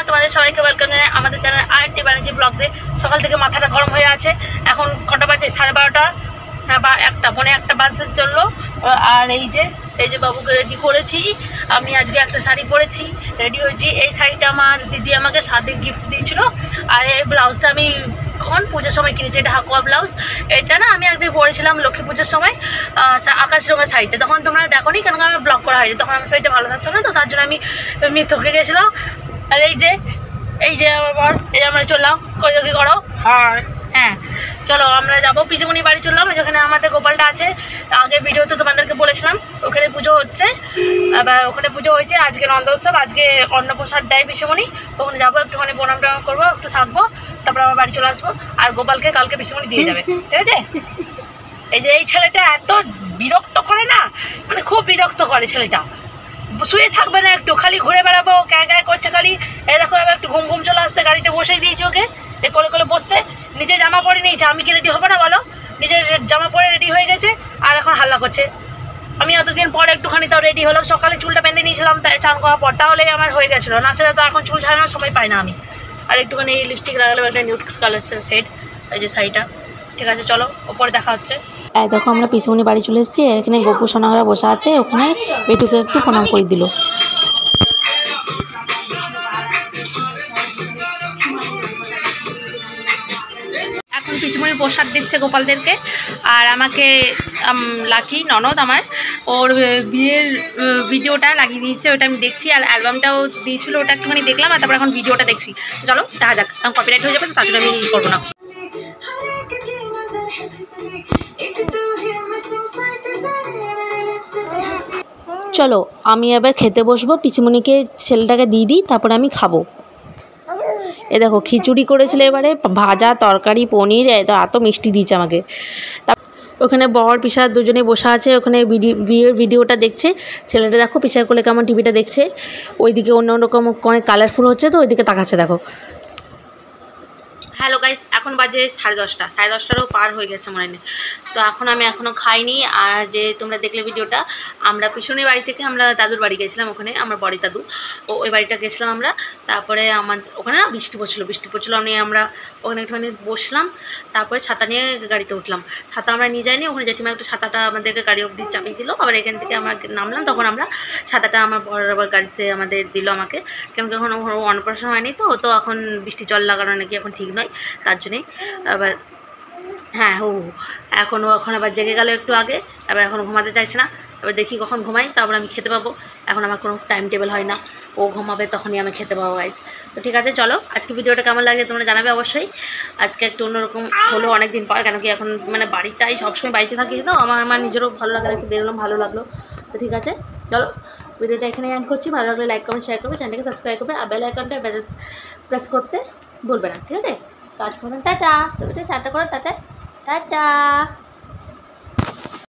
তোমাদের সবাইকে ওয়েলকাম জানাই আমাদের চ্যানেল আরটি ব্যানার্জি ব্লগসে। সকাল থেকে মাথাটা গরম হয়ে আছে। এখন কটা বাজে? 12:30, হ্যাঁ, বা 1 বাজতে চললো। আর এই যে বাবুকে রেডি করেছি। আমি আজকে একটা শাড়ি পরেছি, রেডি হয়েছি। এই শাড়িটা আমার দিদি আমাকে সাথে গিফট দিয়েছিল। আর এই ব্লাউজটা আমি পুজোর সময় কিনেছি। এটা হাকুয়া ব্লাউজ। এটা না আমি একদিন পরেছিলাম লক্ষ্মী পুজোর সময় আকাশ রঙের শাড়িতে। তখন তোমরা দেখো নি, কেন আমি ব্লগ করা হয়নি। তখন আমি শাড়িটা ভালো থাকতো না, তো তার জন্য আমি এমনি থকে গেছিলাম। আর এই যে আমার বর, এই যে আমরা চললাম। করে করো হ্যাঁ, চলো আমরা যাবো পিসিমণির বাড়ি। চললাম যেখানে আমাদের গোপালটা আছে। আগের ভিডিওতে তোমাদেরকে বলেছিলাম ওখানে পুজো হচ্ছে। আবার ওখানে পুজো হয়েছে আজকে, নন্দোৎসব। আজকে অন্নপ্রসাদ দেয় পিসিমণি। ওখানে যাবো, একটুখানি প্রণাম টনাম করবো, একটু থাকবো, তারপর আমার বাড়ি চলে আসবো। আর গোপালকে কালকে পিসিমণি দিয়ে যাবে, ঠিক আছে? এই ছেলেটা এত বিরক্ত করে না, মানে খুব বিরক্ত করে ছেলেটা। শুয়ে থাকবে না একটু, খালি ঘুরে বেড়াবো, ক্যাঁ করছে খালি। এই দেখো এবার একটু ঘুম চলে আসছে, গাড়িতে বসেই দিয়েছি ওকে। এ কোলে বসছে, নিজে জামা পরে নিয়েছে। আমি কি রেডি হবো না বলো? নিজের জামা পরে রেডি হয়ে গেছে আর এখন হাল্লা করছে। আমি এতদিন পর একটুখানি তাও রেডি হলাম। সকালে চুলটা বেঁধে নিয়েছিলাম তাই চান করার পর, তাহলেই আমার হয়ে গেছিলো। না সেটা তো এখন চুল ছাড়ানোর সময় পাই না আমি। আর একটুখানি লিপস্টিক লাগালাম, একটা নিউড কালার সেট। এই যে শাড়িটা, ঠিক আছে চলো ওপরে দেখা হচ্ছে। দেখো আমরা পিসিমণি বাড়ি চলে এসেছি। এখানে গোপু সোনাহারা বসে আছে, ওখানে বেটুকে একটু প্রণাম করে দিল। এখন পিসিমণি প্রসাদ দিচ্ছে গোপালদেরকে। আর আমাকে লাকি ননদ আমার, ওর বিয়ের ভিডিওটা লাগিয়ে দিয়েছে, ওটা আমি দেখছি। আর অ্যালবামটাও দিয়েছিল, ওটা একটুখানি দেখলাম। আর তারপর এখন ভিডিওটা দেখছি। চলো দেখা যাক, কারণ কপিরাইট হয়ে যাবে, তার জন্য আমি করবো না। চলো আমি এবার খেতে বসবো। পিসিমণিকে ছেলেটাকে দিয়ে দিই, তারপরে আমি খাবো। এ দেখো খিচুড়ি করেছিল, এবারে ভাজা, তরকারি, পনির, এত মিষ্টি দিয়েছে আমাকে। ওখানে বর পিসা দুজনে বসে আছে, ওখানে বিয়ের ভিডিওটা দেখছে। ছেলেটা দেখো পিসার কোলে কেমন টিভিটা দেখছে। ওইদিকে অন্যরকম অনেক কালারফুল হচ্ছে, তো ওইদিকে তাকাচ্ছে দেখো। হ্যালো গাইস, এখন বাজে 10:30, 10:30টারও পার হয়ে গেছে মনে নেই। তো আমি এখনও খাইনি। আর যে তোমরা দেখলে ভিডিওটা, আমরা পিছনের বাড়ি থেকে আমরা দাদুর বাড়ি গেছিলাম। ওখানে আমার বড়ি দাদু, ওই বাড়িটা গেছিলাম আমরা। তারপরে ওখানে না বৃষ্টি পড়ছিলো। আমরা ওখানে একটুখানি বসলাম, তারপরে ছাতা নিয়ে গাড়িতে উঠলাম। ছাতা আমরা নিয়ে যাইনি, ওখানে জেঠিমা একটু ছাতাটা আমাদেরকে গাড়ি অবধি চাপিয়ে দিল। আবার এখান থেকে আমরা নামলাম, তখন আমরা ছাতাটা আমার বড় আবার গাড়িতে আমাদের দিল আমাকে। কেন কি এখন অন্নপ্রাশন হয়নি, তো এখন বৃষ্টি জল লাগানো নাকি এখন ঠিক নয়, তার জন্যেই। আবার হ্যাঁ এখন আবার জেগে গেল একটু আগে। এবার এখন ঘুমাতে চাইছে না। এবার দেখি কখন ঘুমাই, তারপর আমি খেতে পাবো। এখন আমার কোনো টাইম টেবিল হয় না, ও ঘুমাবে তখনই আমি খেতে পাবো গাইস। তো ঠিক আছে চলো, আজকে ভিডিওটা কেমন লাগে তোমরা জানাবে অবশ্যই। আজকে একটু অন্যরকম হলো অনেক দিন পর, কেন কি এখন মানে বাড়িটাই সবসময় বাড়িতে থাকি, তো আমার নিজেরও ভালো লাগে, একটু বেরোলাম, ভালো লাগলো। তো ঠিক আছে চলো, ভিডিওটা এখানে এন্ড করছি। ভালো লাগলে লাইক কমেন্ট শেয়ার করবে, চ্যানেলটাকে সাবস্ক্রাইব করবে, আর বেল আইকনটা প্রেস করতে ভুলবে না, ঠিক আছে? তো আজকে টাটা। তো এটা চারটা করো, টাটা।